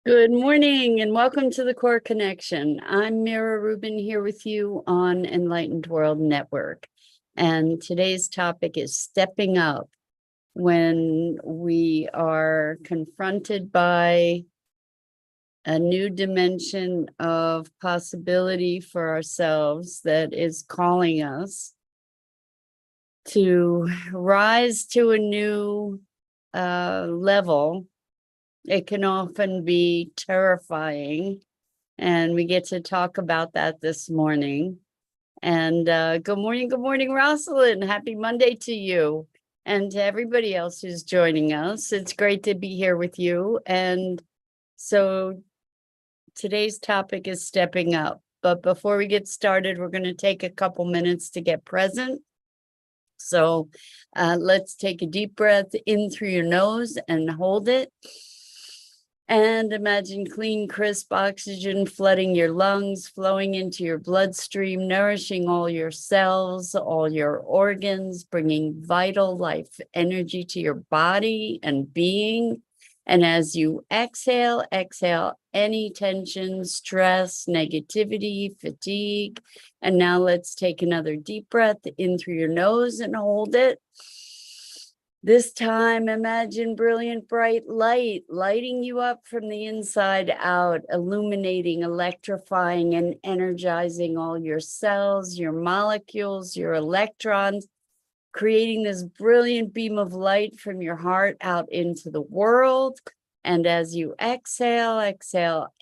Good morning and welcome to the Core Connection. I'm Mira Rubin here with you on Enlightened World Network. And today's topic is stepping up when we are confronted by a new dimension of possibility for ourselves that is calling us to rise to a new level. It can often be terrifying, and we get to talk about that this morning. And good morning, Rosalind. Happy Monday to you and to everybody else who's joining us. It's great to be here with you. And so today's topic is stepping up. But before we get started, we're going to take a couple minutes to get present. So let's take a deep breath in through your nose and hold it. And imagine clean, crisp oxygen flooding your lungs, flowing into your bloodstream, nourishing all your cells, all your organs, bringing vital life energy to your body and being. And as you exhale any tension, stress, negativity, fatigue. And now let's take another deep breath in through your nose and hold it. This time, imagine brilliant, bright light lighting you up from the inside out, illuminating, electrifying, and energizing all your cells, your molecules, your electrons, creating this brilliant beam of light from your heart out into the world. And as you exhale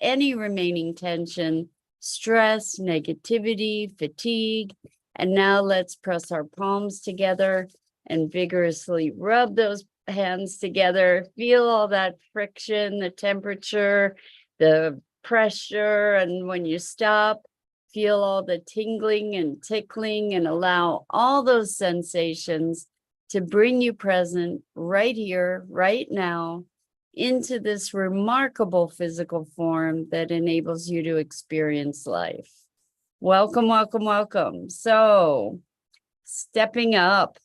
any remaining tension, stress, negativity, fatigue. And now let's press our palms together and vigorously rub those hands together. Feel all that friction, the temperature, the pressure. And when you stop, feel all the tingling and tickling and allow all those sensations to bring you present right here, right now, into this remarkable physical form that enables you to experience life. Welcome, welcome, welcome. So, stepping up.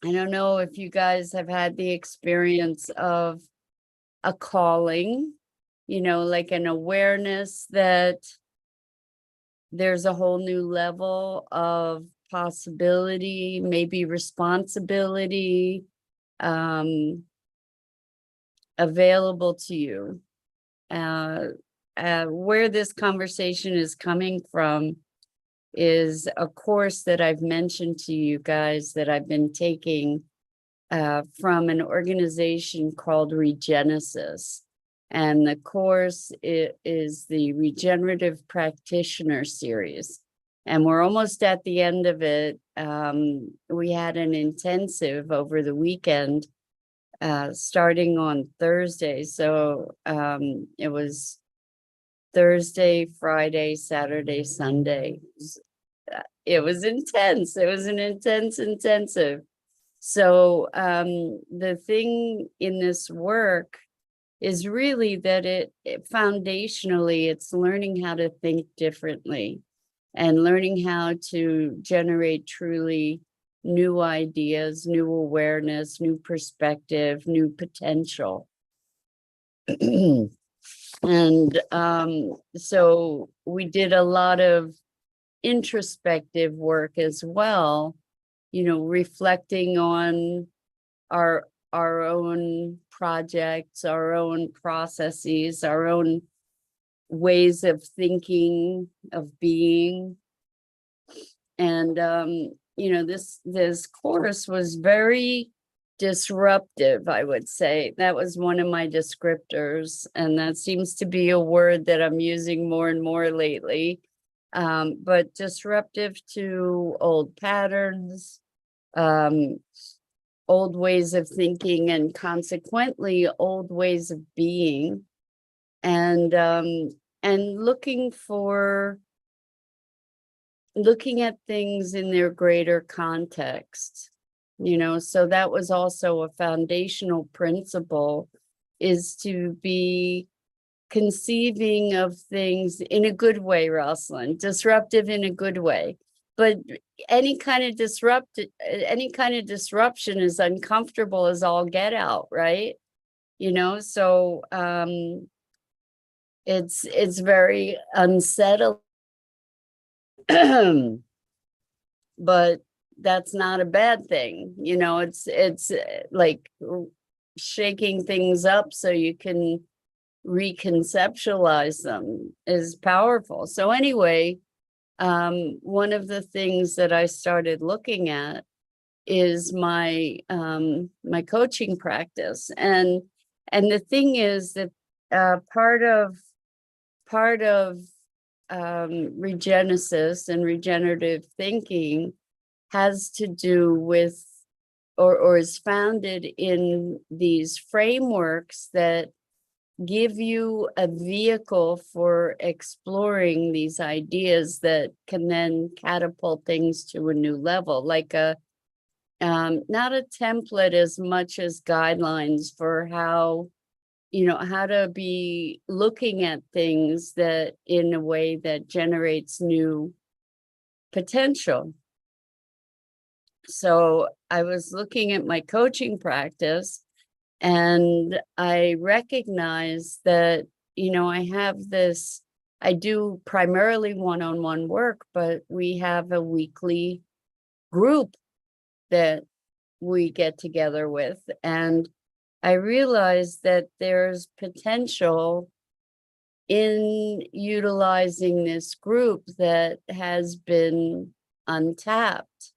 I don't know if you guys have had the experience of a calling, like an awareness that there's a whole new level of possibility, maybe responsibility, available to you. Where this conversation is coming from is a course that I've mentioned to you guys that I've been taking from an organization called Regenesis. And the course is the Regenerative Practitioner Series. And we're almost at the end of it. We had an intensive over the weekend, starting on Thursday. So it was Thursday, Friday, Saturday, Sunday. It was intense. It was an intensive. So the thing in this work is really that it foundationally, it's learning how to think differently and learning how to generate truly new ideas, new awareness, new perspective, new potential. And so we did a lot of introspective work as well, reflecting on our own projects, our own processes, our own ways of thinking, of being. And this course was very disruptive, I would say. That was one of my descriptors, and that seems to be a word that I'm using more and more lately. But disruptive to old patterns, old ways of thinking, and consequently old ways of being, and looking at things in their greater context. So that was also a foundational principle, is to be conceiving of things in a good way, Rosalind, disruptive in a good way. But any kind of disruption is uncomfortable as all get out, right? So it's very unsettling. But that's not a bad thing. It's like shaking things up so you can reconceptualize them is powerful. So anyway, one of the things that I started looking at is my coaching practice. And the thing is that part of regenesis and regenerative thinking has to do with or is founded in these frameworks that give you a vehicle for exploring these ideas that can then catapult things to a new level, like not a template as much as guidelines for how to be looking at things that in a way that generates new potential. So I was looking at my coaching practice, and I recognized that, I do primarily one-on-one work, but we have a weekly group that we get together with. And I realized that there's potential in utilizing this group that has been untapped.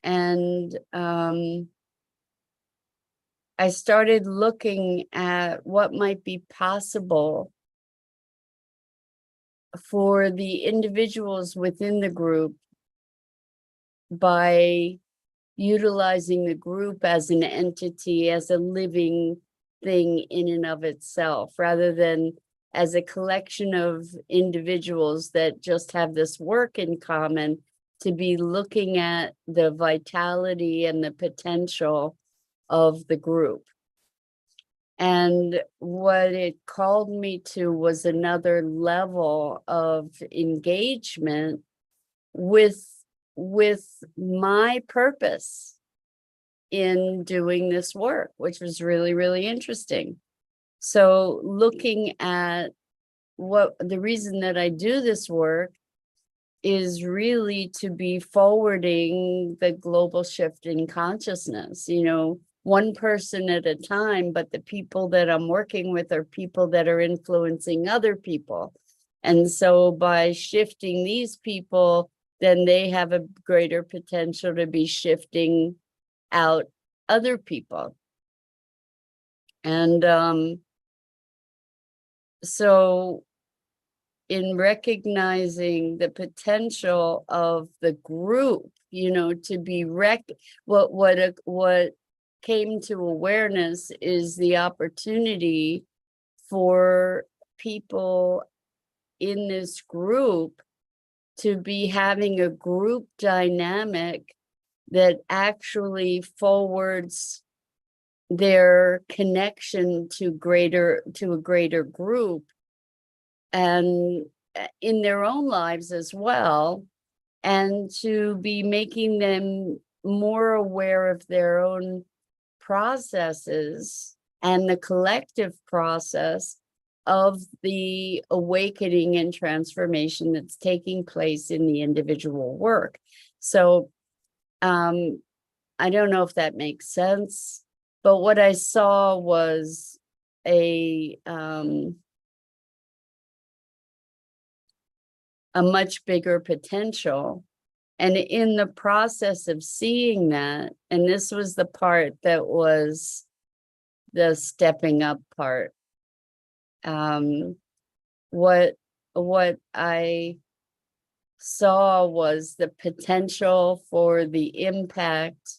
And I started looking at what might be possible for the individuals within the group by utilizing the group as an entity, as a living thing in and of itself, rather than as a collection of individuals that just have this work in common, to be looking at the vitality and the potential of the group. And what it called me to was another level of engagement with my purpose in doing this work, which was really, really interesting. So looking at what the reason that I do this work is really to be forwarding the global shift in consciousness, one person at a time, but the people that I'm working with are people that are influencing other people. And so by shifting these people, then they have a greater potential to be shifting out other people. And so in recognizing the potential of the group, to be what came to awareness is the opportunity for people in this group to be having a group dynamic that actually forwards their connection to a greater group, and in their own lives as well, and to be making them more aware of their own processes and the collective process of the awakening and transformation that's taking place in the individual work. So I don't know if that makes sense, but what I saw was a much bigger potential. And in the process of seeing that, and this was the part that was the stepping up part, what I saw was the potential for the impact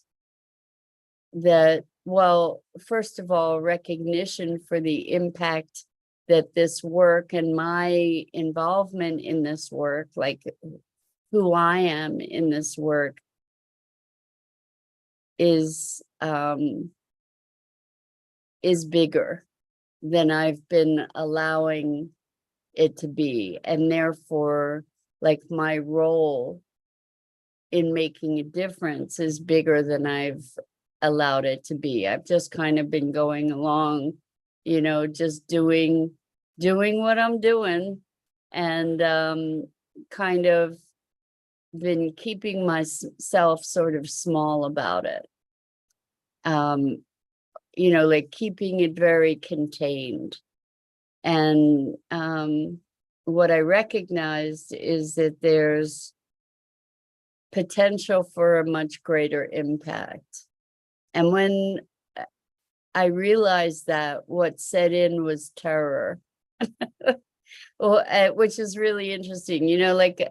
that, well, first of all, recognition for the impact that this work and my involvement in this work, like who I am in this work, is bigger than I've been allowing it to be. And therefore, like, my role in making a difference is bigger than I've allowed it to be. I've just kind of been going along just doing what I'm doing, and kind of been keeping myself sort of small about it. Like keeping it very contained. And what I recognized is that there's potential for a much greater impact. And when I realized that, what set in was terror. Well, which is really interesting. Like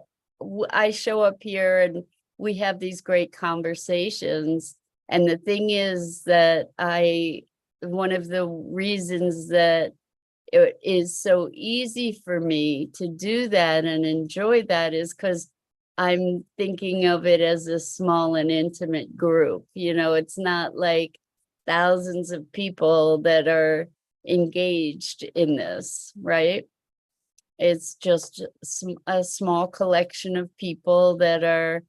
I show up here and we have these great conversations. And the thing is that one of the reasons that it is so easy for me to do that and enjoy that is because I'm thinking of it as a small and intimate group. It's not like thousands of people that are engaged in this, right? It's just a small collection of people that are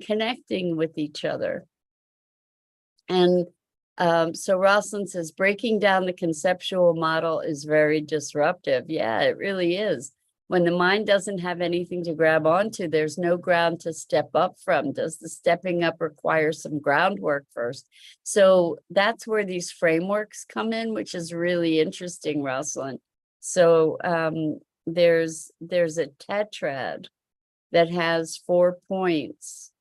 connecting with each other. And so Rosalind says, breaking down the conceptual model is very disruptive. Yeah, it really is. When the mind doesn't have anything to grab onto, there's no ground to step up from. Does the stepping up require some groundwork first? So that's where these frameworks come in, which is really interesting, Rosalind. So there's a tetrad that has 4 points,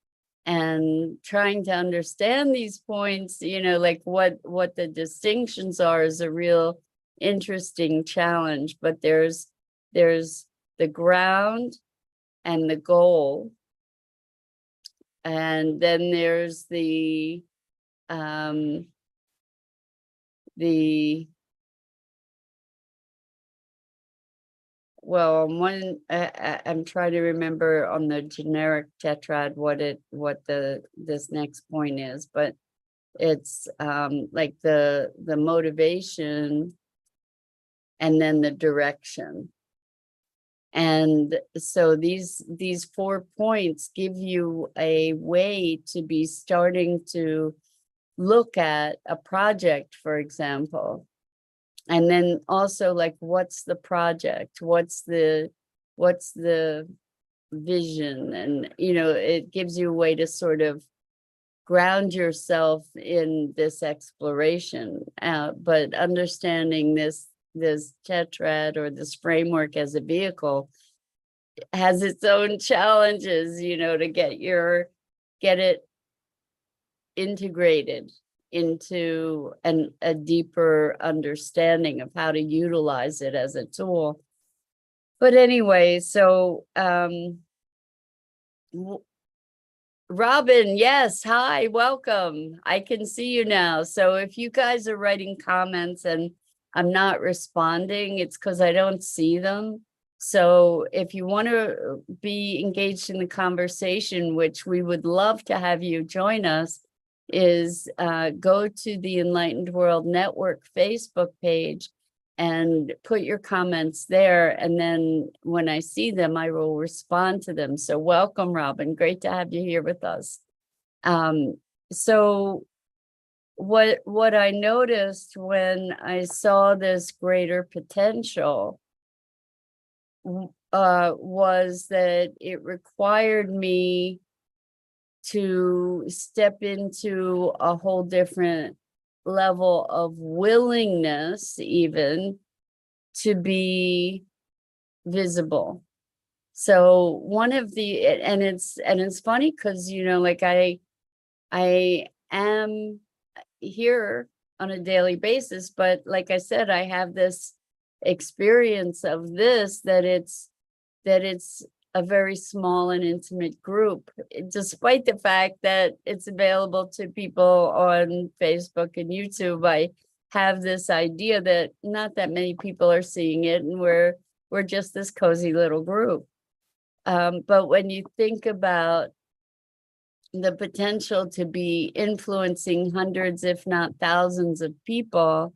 and trying to understand these points, like what the distinctions are, is a real interesting challenge. But there's the ground and the goal, and then there's the well, I'm trying to remember on the generic tetrad what this next point is, but it's like the motivation and then the direction. And so these 4 points give you a way to be starting to look at a project, for example. And then also, like, what's the project? What's the vision? And, it gives you a way to sort of ground yourself in this exploration. But understanding this tetrad or this framework as a vehicle has its own challenges, to get it integrated into a deeper understanding of how to utilize it as a tool. But anyway, so Robin, yes, hi, welcome. I can see you now. So if you guys are writing comments and I'm not responding, it's because I don't see them. So if you want to be engaged in the conversation, which we would love to have you join us, is go to the Enlightened World Network Facebook page and put your comments there. And then when I see them, I will respond to them. So welcome, Robin. Great to have you here with us. So what I noticed when I saw this greater potential was that it required me to step into a whole different level of willingness, even to be visible. So one of the, and it's funny because, like I am here on a daily basis, but like I said, I have this experience of this, that it's a very small and intimate group, despite the fact that it's available to people on Facebook and YouTube. I have this idea that not that many people are seeing it, and we're just this cozy little group. But when you think about the potential to be influencing hundreds, if not thousands of people,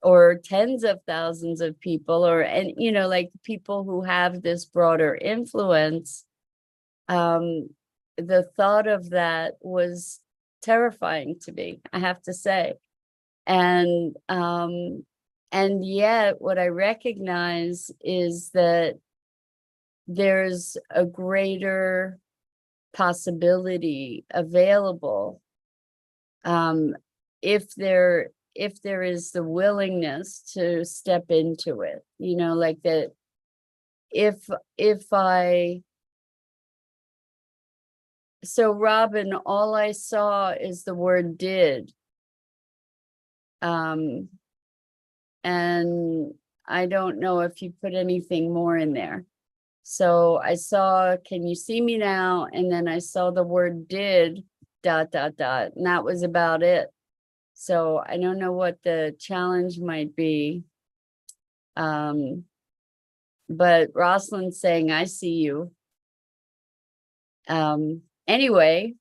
or tens of thousands of people, like people who have this broader influence, the thought of that was terrifying to me, I have to say. And yet what I recognize is that there's a greater possibility available if there is the willingness to step into it, like that. So Robin, all I saw is the word did. And I don't know if you put anything more in there. So I saw, can you see me now? And then I saw the word did, ... And that was about it. So I don't know what the challenge might be. But Rosalind's saying, I see you. Anyway,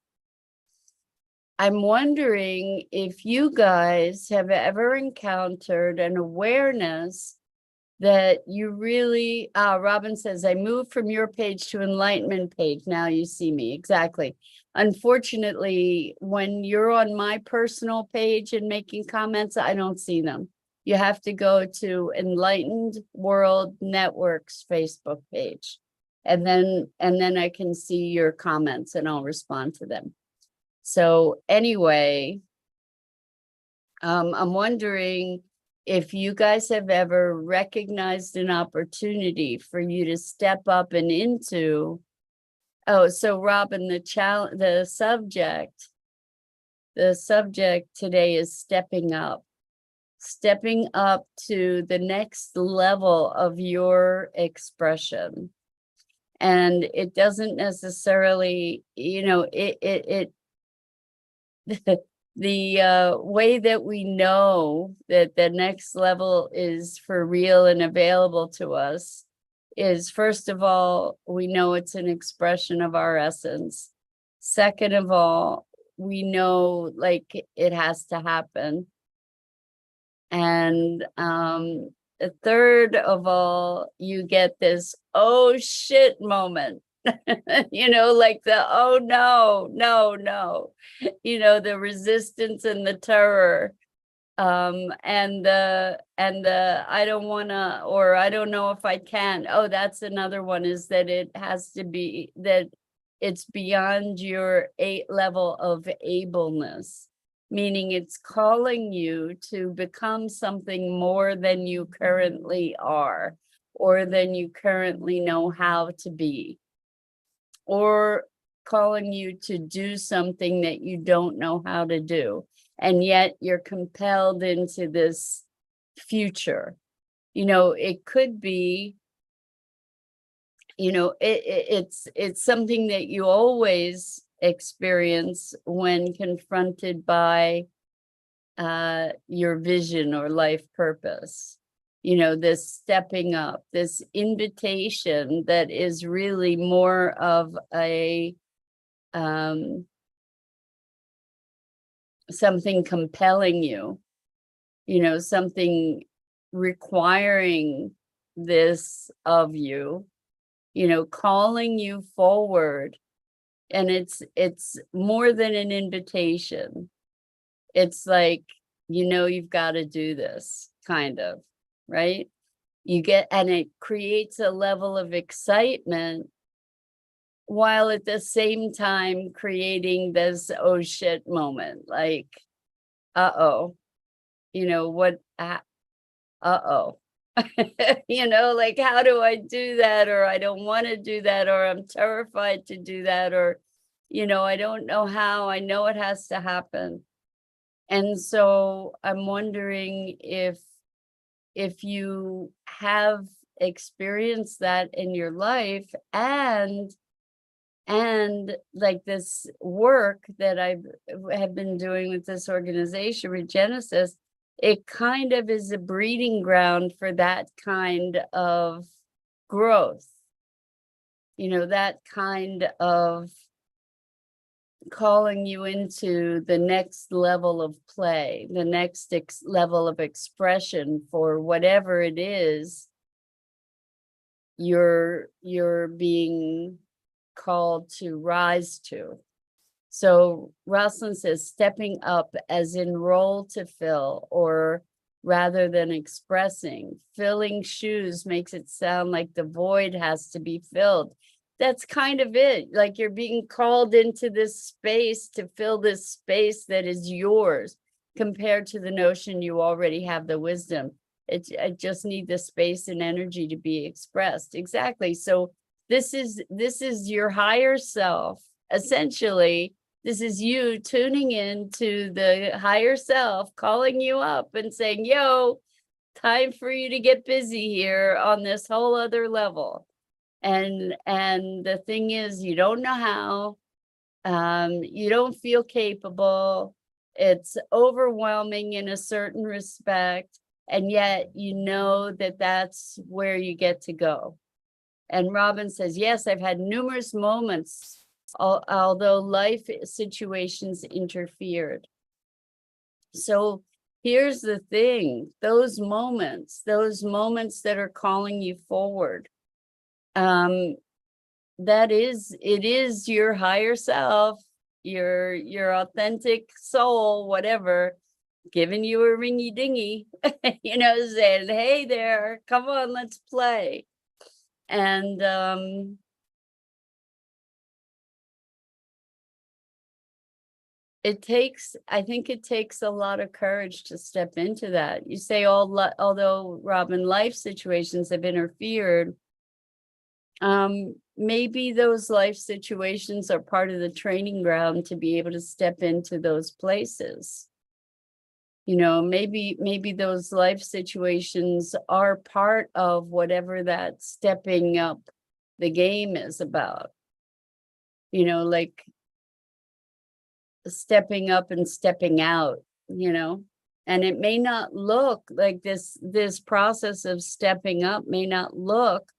I'm wondering if you guys have ever encountered an awareness that you really, Robin says, I moved from your page to enlightenment page. Now you see me. Exactly. Unfortunately, when you're on my personal page and making comments, I don't see them. You have to go to Enlightened World Network's Facebook page. And then I can see your comments and I'll respond to them. So anyway, I'm wondering if you guys have ever recognized an opportunity for you to step up and into. Oh, so Robin, the subject today is stepping up to the next level of your expression. And it doesn't necessarily, the way that we know that the next level is for real and available to us is, first of all, we know it's an expression of our essence. Second of all, we know like it has to happen. And third of all, you get this oh shit moment. Like the oh no, the resistance and the terror, and the I don't wanna, or I don't know if I can. Oh, that's another one, is that it has to be that it's beyond your level of ableness, meaning it's calling you to become something more than you currently are, or than you currently know how to be, or calling you to do something that you don't know how to do. And yet you're compelled into this future. It could be, it's something that you always experience when confronted by your vision or life purpose. This stepping up, this invitation that is really more of a something compelling you, something requiring this of you, calling you forward. And it's more than an invitation. It's like, you've got to do this, kind of, right? And it creates a level of excitement, while at the same time creating this oh shit moment, like, uh-oh, what, uh-oh. Like, how do I do that? Or I don't want to do that, or I'm terrified to do that, or, I don't know how. I know it has to happen. And so I'm wondering if you have experienced that in your life, and like this work that I have been doing with this organization, Regenesis, it kind of is a breeding ground for that kind of growth, that kind of calling you into the next level of play, the next level of expression for whatever it is you're being called to rise to. So Rosalind says stepping up as in role to fill, or rather than expressing. Filling shoes makes it sound like the void has to be filled. That's kind of it. Like you're being called into this space to fill this space that is yours, compared to the notion you already have the wisdom. I just need the space and energy to be expressed. Exactly. So this is your higher self. Essentially, this is you tuning in to the higher self, calling you up and saying, yo, time for you to get busy here on this whole other level. And the thing is, you don't know how, you don't feel capable. It's overwhelming in a certain respect. And yet you know that that's where you get to go. And Robin says, yes, I've had numerous moments, although life situations interfered. So here's the thing, those moments that are calling you forward, it is your higher self, your authentic soul, whatever, giving you a ringy dingy, saying, hey there, come on, let's play. And I think it takes a lot of courage to step into that. You say, although Robin, life situations have interfered, maybe those life situations are part of the training ground to be able to step into those places. Maybe those life situations are part of whatever that stepping up the game is about. Like stepping up and stepping out, and it may not look like this process of stepping up may not look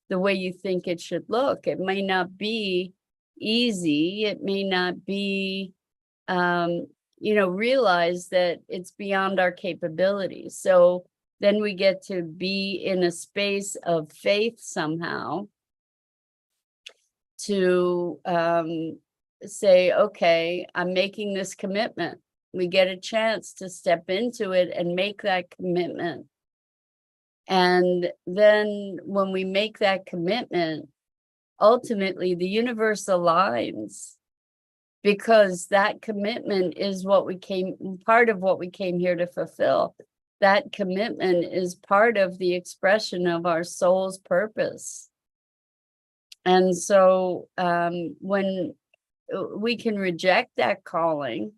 the way you think it should look. It may not be easy. It may not be, realize that it's beyond our capabilities. So then we get to be in a space of faith somehow to say, okay, I'm making this commitment. We get a chance to step into it and make that commitment. And then when we make that commitment, ultimately the universe aligns, because that commitment is part of what we came here to fulfill. That commitment is part of the expression of our soul's purpose. And so when we can reject that calling,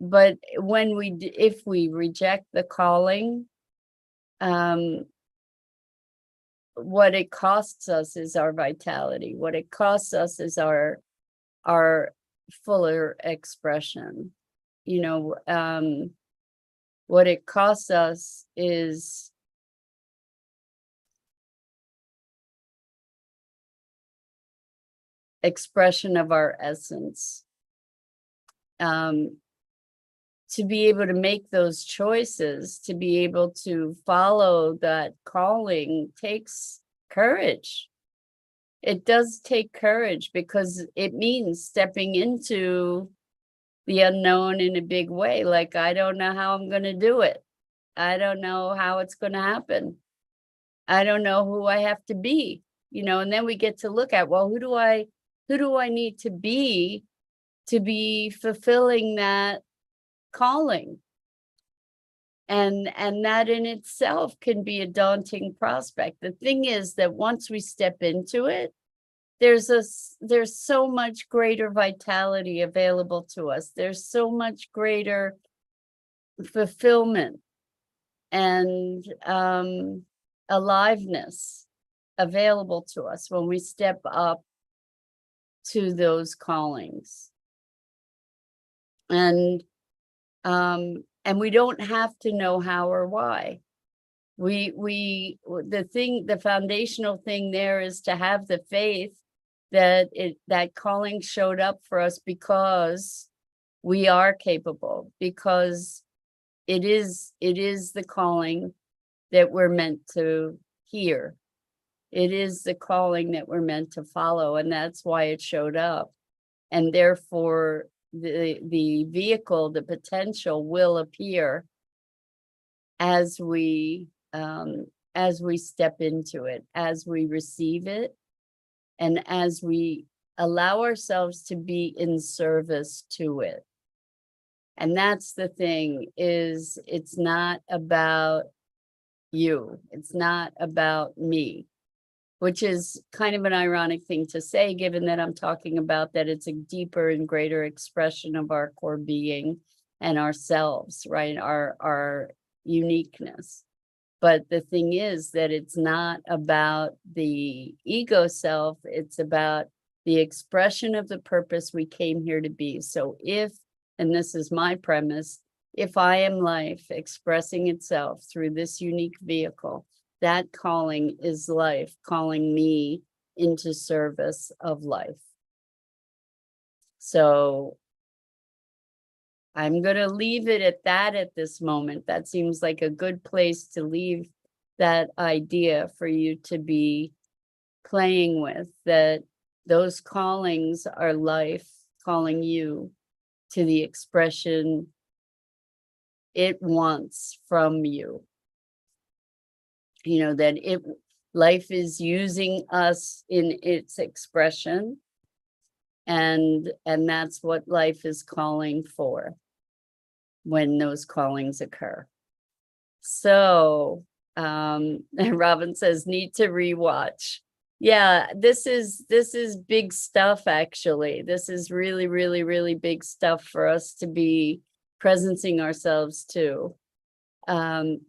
but if we reject the calling, what it costs us is our vitality. What it costs us is our fuller expression. What it costs us is expression of our essence. To be able to make those choices, to be able to follow that calling takes courage. It does take courage, because it means stepping into the unknown in a big way. Like, I don't know how I'm going to do it. I don't know how it's going to happen. I don't know who I have to be, and then we get to look at, well, who do I need to be fulfilling that calling? And that in itself can be a daunting prospect. The thing is that once we step into it, there's so much greater vitality available to us. There's so much greater fulfillment and aliveness available to us when we step up to those callings. And we don't have to know how or why. The foundational thing there is to have the faith that that calling showed up for us because we are capable, because it is the calling that we're meant to hear. It is the calling that we're meant to follow, and that's why it showed up. And therefore, the vehicle, the potential will appear as we step into it, as we receive it, and as we allow ourselves to be in service to it. And that's the thing, is it's not about you. It's not about me, which is kind of an ironic thing to say, given that I'm talking about that it's a deeper and greater expression of our core being and ourselves, right? Our uniqueness. But the thing is that it's not about the ego self, it's about the expression of the purpose we came here to be. So if, and this is my premise, if I am life expressing itself through this unique vehicle, that calling is life calling me into service of life. So I'm going to leave it at that at this moment. That seems like a good place to leave that idea for you to be playing with, that those callings are life calling you to the expression it wants from you. You know, that life is using us in its expression, and that's what life is calling for when those callings occur. So Robin says, need to rewatch. Yeah, this is big stuff, actually. This is really, really, really big stuff for us to be presencing ourselves to.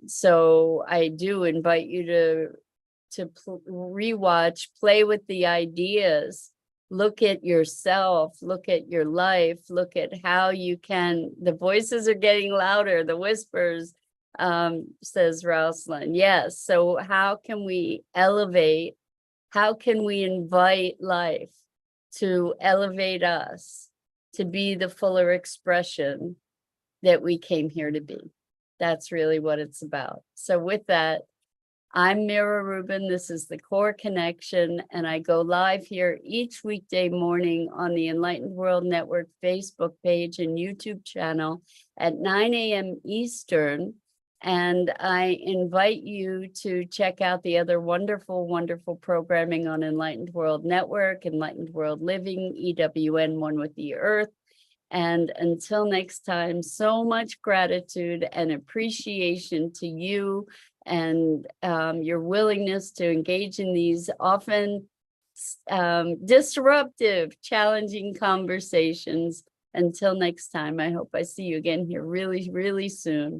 So I do invite you to rewatch, play with the ideas, look at yourself, look at your life, look at how you can, the voices are getting louder, the whispers, says Rosalind. Yes, so how can we elevate? How can we invite life to elevate us to be the fuller expression that we came here to be? That's really what it's about. So with that, I'm Mira Rubin. This is the Core Connection, and I go live here each weekday morning on the Enlightened World Network Facebook page and YouTube channel at 9 a.m. Eastern. And I invite you to check out the other wonderful, wonderful programming on Enlightened World Network, Enlightened World Living, EWN, One with the Earth. And until next time, so much gratitude and appreciation to you and your willingness to engage in these often disruptive, challenging conversations. Until next time, I hope I see you again here really, really soon.